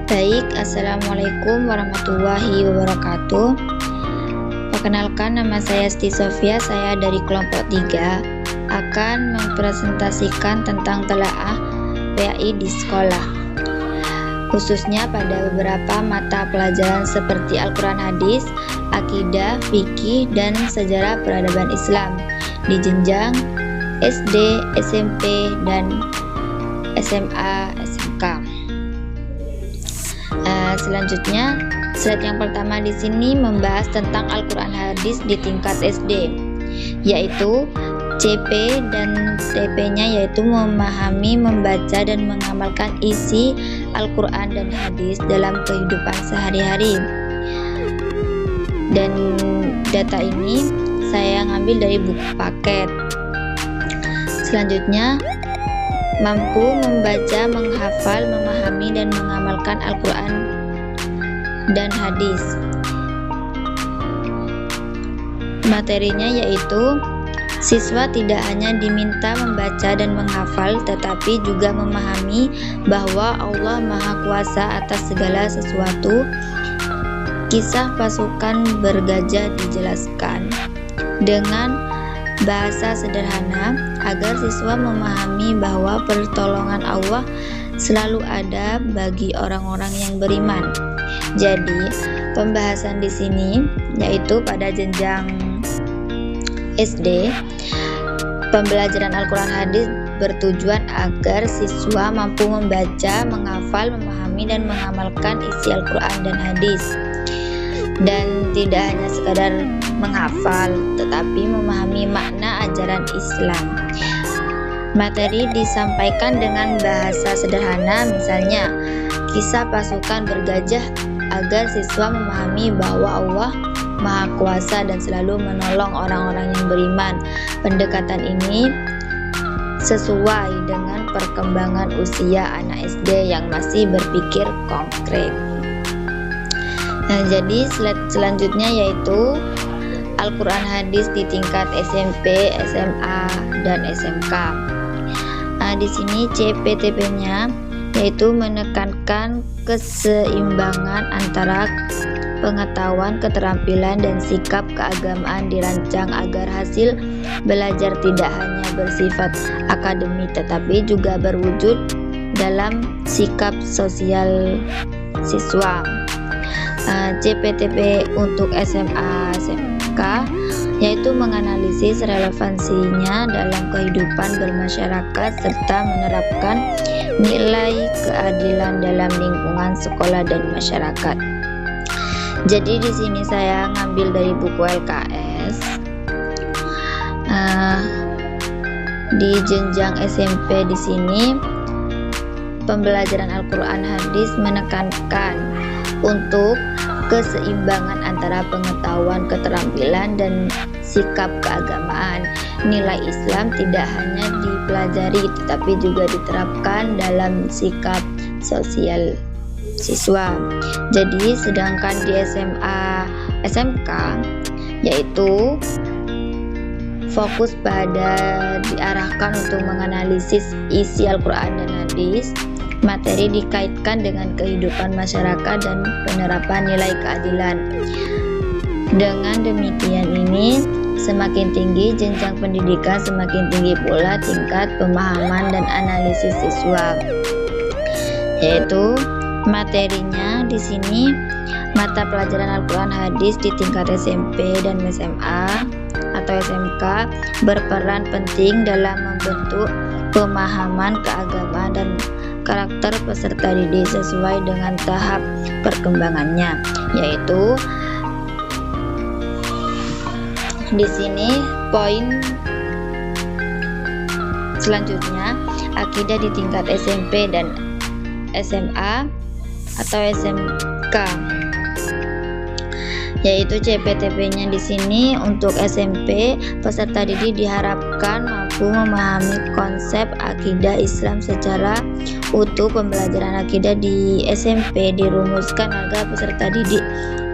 Baik, Assalamualaikum warahmatullahi wabarakatuh. Perkenalkan, nama saya Sti Sofia, saya dari kelompok 3 akan mempresentasikan tentang telaah PAI di sekolah, khususnya pada beberapa mata pelajaran seperti Al-Quran Hadis, Akidah, Fikih, dan Sejarah Peradaban Islam di jenjang SD, SMP, dan SMA, SMK. Selanjutnya, slide yang pertama di sini membahas tentang Al-Quran Hadis di tingkat SD, yaitu CP dan TP-nya, yaitu memahami, membaca, dan mengamalkan isi Al-Quran dan Hadis dalam kehidupan sehari-hari. Dan data ini saya ngambil dari buku paket. Selanjutnya, mampu membaca, menghafal, memahami, dan mengamalkan Al-Quran dan Hadis. Materinya yaitu siswa tidak hanya diminta membaca dan menghafal, tetapi juga memahami bahwa Allah Maha Kuasa atas segala sesuatu. Kisah pasukan bergajah dijelaskan dengan bahasa sederhana agar siswa memahami bahwa pertolongan Allah selalu ada bagi orang-orang yang beriman. Jadi, pembahasan di sini yaitu pada jenjang SD, pembelajaran Al-Quran Hadis bertujuan agar siswa mampu membaca, menghafal, memahami, dan mengamalkan isi Al-Quran dan Hadis. Dan tidak hanya sekadar menghafal, tetapi memahami makna ajaran Islam. Materi disampaikan dengan bahasa sederhana, misalnya kisah pasukan bergajah, agar siswa memahami bahwa Allah Maha Kuasa dan selalu menolong orang-orang yang beriman. Pendekatan ini sesuai dengan perkembangan usia anak SD yang masih berpikir konkret. Nah, jadi slide selanjutnya yaitu Al-Quran Hadis di tingkat SMP, SMA, dan SMK. Nah, di sini CPTP-nya yaitu menekankan keseimbangan antara pengetahuan, keterampilan, dan sikap keagamaan dirancang agar hasil belajar tidak hanya bersifat akademik tetapi juga berwujud dalam sikap sosial siswa. CPTP untuk SMA, SMK yaitu menganalisis relevansinya dalam kehidupan bermasyarakat serta menerapkan nilai keadilan dalam lingkungan sekolah dan masyarakat. Jadi di sini saya ngambil dari buku LKS. Di jenjang SMP di sini pembelajaran Al-Quran Hadis menekankan untuk keseimbangan antara pengetahuan, keterampilan, dan sikap keagamaan. Nilai Islam tidak hanya dipelajari tetapi juga diterapkan dalam sikap sosial siswa. Jadi sedangkan di SMA, SMK yaitu fokus pada diarahkan untuk menganalisis isi Al-Quran dan Hadis. Materi dikaitkan dengan kehidupan masyarakat dan penerapan nilai keadilan. Dengan demikian ini, semakin tinggi jenjang pendidikan, semakin tinggi pula tingkat pemahaman dan analisis siswa. Yaitu materinya di sini mata pelajaran Al-Quran Hadis di tingkat SMP dan SMA atau SMK berperan penting dalam membentuk pemahaman keagamaan dan karakter peserta didik sesuai dengan tahap perkembangannya, yaitu di sini poin selanjutnya akidah di tingkat SMP dan SMA atau SMK, yaitu CPTP-nya di sini untuk SMP peserta didik diharapkan mampu memahami konsep akidah Islam secara utuh pembelajaran akidah di SMP dirumuskan agar peserta didik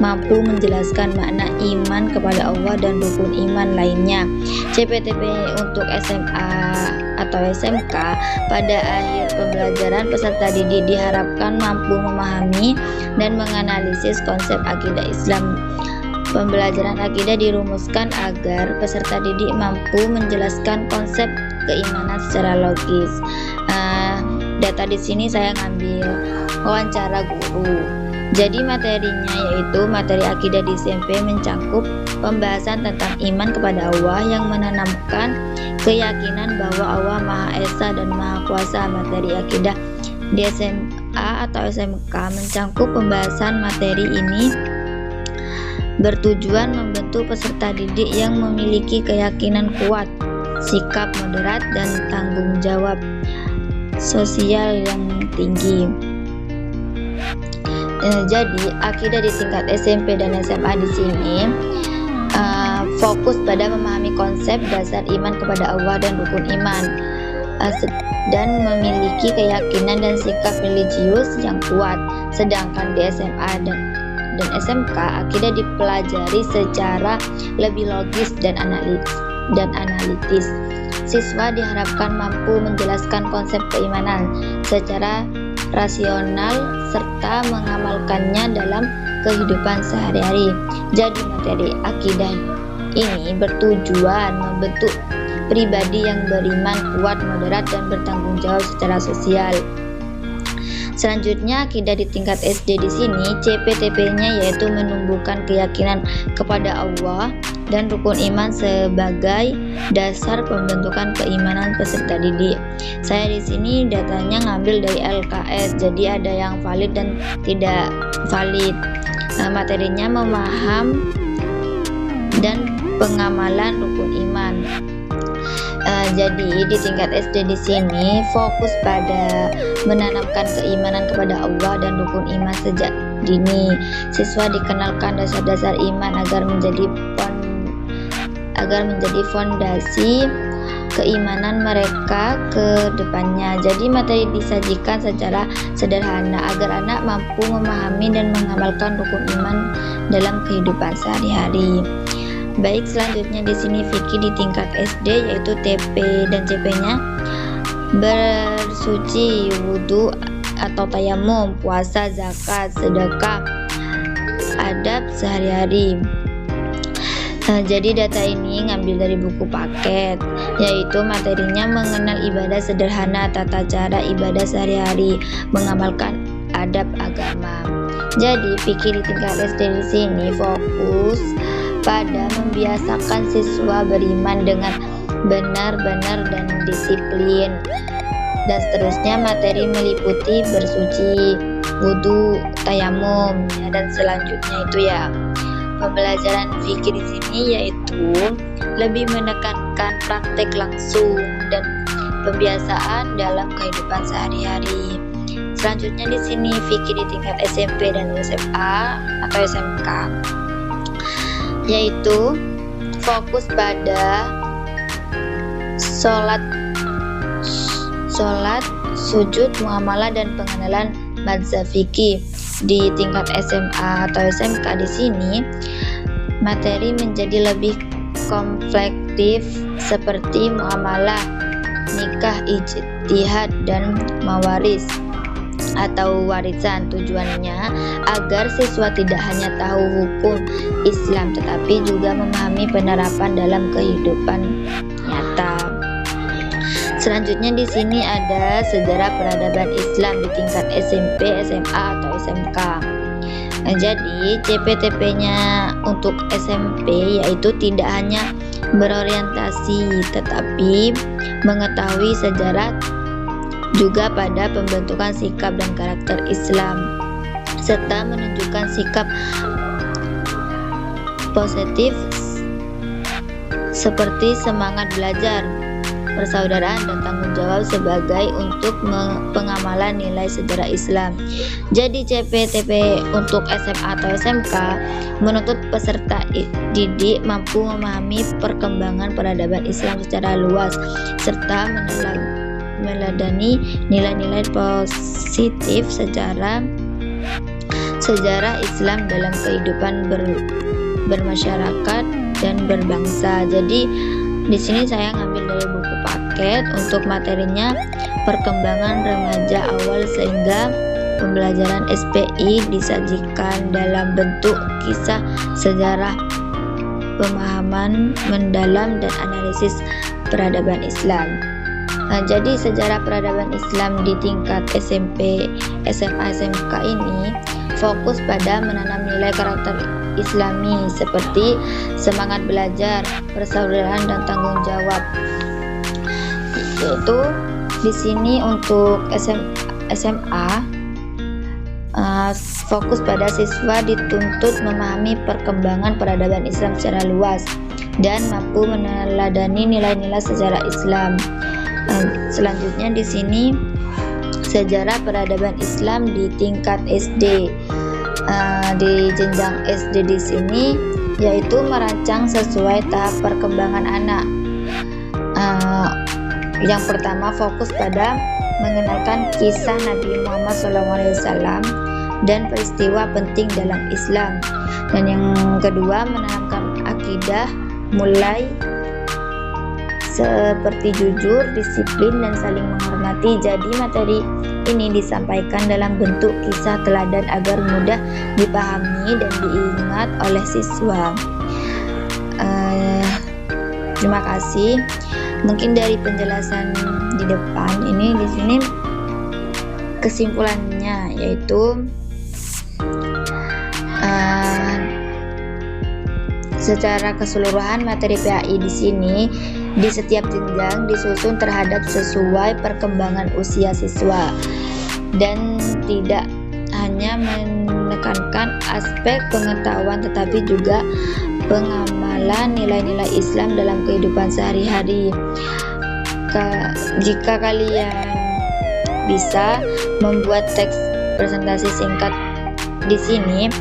mampu menjelaskan makna iman kepada Allah dan rukun iman lainnya. CPTP untuk SMA atau SMK, pada akhir pembelajaran peserta didik diharapkan mampu memahami dan menganalisis konsep akidah Islam. Pembelajaran akidah dirumuskan agar peserta didik mampu menjelaskan konsep keimanan secara logis. Data di sini saya ngambil wawancara guru. Jadi materinya yaitu materi akidah di SMP mencangkup pembahasan tentang iman kepada Allah yang menanamkan keyakinan bahwa Allah Maha Esa dan Maha Kuasa. Materi akidah di SMA atau SMK mencangkup pembahasan materi ini bertujuan membentuk peserta didik yang memiliki keyakinan kuat, sikap moderat, dan tanggung jawab sosial yang tinggi. Jadi akidah di tingkat SMP dan SMA di sini fokus pada memahami konsep dasar iman kepada Allah dan rukun iman, dan memiliki keyakinan dan sikap religius yang kuat. Sedangkan di SMA dan SMK, akidah dipelajari secara lebih logis dan analitis. Siswa diharapkan mampu menjelaskan konsep keimanan secara rasional serta mengamalkannya dalam kehidupan sehari-hari. Jadi materi akidah ini bertujuan membentuk pribadi yang beriman kuat, moderat, dan bertanggung jawab secara sosial. Selanjutnya akidah di tingkat SD di sini CPTP-nya yaitu menumbuhkan keyakinan kepada Allah dan rukun iman sebagai dasar pembentukan keimanan peserta didik. Saya di sini datanya ngambil dari LKS, jadi ada yang valid dan tidak valid. Materinya memaham dan pengamalan rukun iman. Jadi di tingkat SD di sini fokus pada menanamkan keimanan kepada Allah dan rukun iman sejak dini. Siswa dikenalkan dasar-dasar iman agar menjadi fondasi keimanan mereka ke depannya. Jadi materi disajikan secara sederhana agar anak mampu memahami dan mengamalkan rukun iman dalam kehidupan sehari-hari. Baik, selanjutnya di sini fikih di tingkat SD yaitu TP dan CP-nya bersuci, wudhu atau tayamum, puasa, zakat, sedekah, adab sehari-hari. Jadi data ini ngambil dari buku paket, yaitu materinya mengenal ibadah sederhana, tata cara ibadah sehari-hari, mengamalkan adab agama. Jadi fikih di tingkat SD di sini fokus pada membiasakan siswa beriman dengan benar-benar dan disiplin. Dan seterusnya materi meliputi bersuci, wudhu, tayamum, dan selanjutnya itu ya. Pembelajaran fikih di sini yaitu lebih menekankan praktek langsung dan pembiasaan dalam kehidupan sehari-hari. Selanjutnya di sini fikih di tingkat SMP dan SMA atau SMK, yaitu fokus pada sholat, sujud, muamalah, dan pengenalan mazhab fikih. Di tingkat SMA atau SMK di sini materi menjadi lebih komplektif seperti muamalah, nikah, ijtihad, dan mawaris atau warisan. Tujuannya agar siswa tidak hanya tahu hukum Islam tetapi juga memahami penerapan dalam kehidupan nyata. Selanjutnya di sini ada sejarah peradaban Islam di tingkat SMP, SMA atau SMK. Jadi CPTP-nya untuk SMP yaitu tidak hanya berorientasi tetapi mengetahui sejarah juga pada pembentukan sikap dan karakter Islam serta menunjukkan sikap positif seperti semangat belajar, persaudaraan, dan tanggung jawab sebagai untuk pengamalan nilai sejarah Islam. Jadi CPTP untuk SMA atau SMK menuntut peserta didik mampu memahami perkembangan peradaban Islam secara luas serta meladani nilai-nilai positif sejarah Islam dalam kehidupan bermasyarakat dan berbangsa. Jadi di sini saya ngambil dari buku paket. Untuk materinya perkembangan remaja awal sehingga pembelajaran SPI disajikan dalam bentuk kisah sejarah, pemahaman mendalam dan analisis peradaban Islam. Jadi sejarah peradaban Islam di tingkat SMP, SMA, SMK ini fokus pada menanam nilai karakter Islami seperti semangat belajar, persaudaraan dan tanggung jawab. Itu di sini untuk SMA fokus pada siswa dituntut memahami perkembangan peradaban Islam secara luas dan mampu meneladani nilai-nilai sejarah Islam. Selanjutnya di sini sejarah peradaban Islam di tingkat SD. Di jenjang SD di sini yaitu merancang sesuai tahap perkembangan anak. Yang pertama fokus pada mengenalkan kisah Nabi Muhammad SAW dan peristiwa penting dalam Islam. Dan yang kedua menanamkan akidah mulai seperti jujur, disiplin, dan saling menghormati. Jadi materi ini disampaikan dalam bentuk kisah teladan agar mudah dipahami dan diingat oleh siswa. Terima kasih. Mungkin dari penjelasan di depan ini, di sini kesimpulannya yaitu secara keseluruhan materi PAI di sini di setiap jenjang disusun terhadap sesuai perkembangan usia siswa dan tidak hanya menekankan aspek pengetahuan tetapi juga pengamalan nilai-nilai Islam dalam kehidupan sehari-hari. Jika kalian bisa membuat teks presentasi singkat di sini,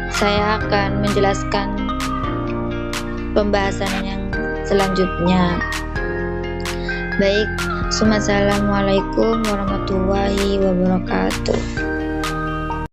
saya akan menjelaskan pembahasan yang selanjutnya. Baik, assalamualaikum warahmatullahi wabarakatuh.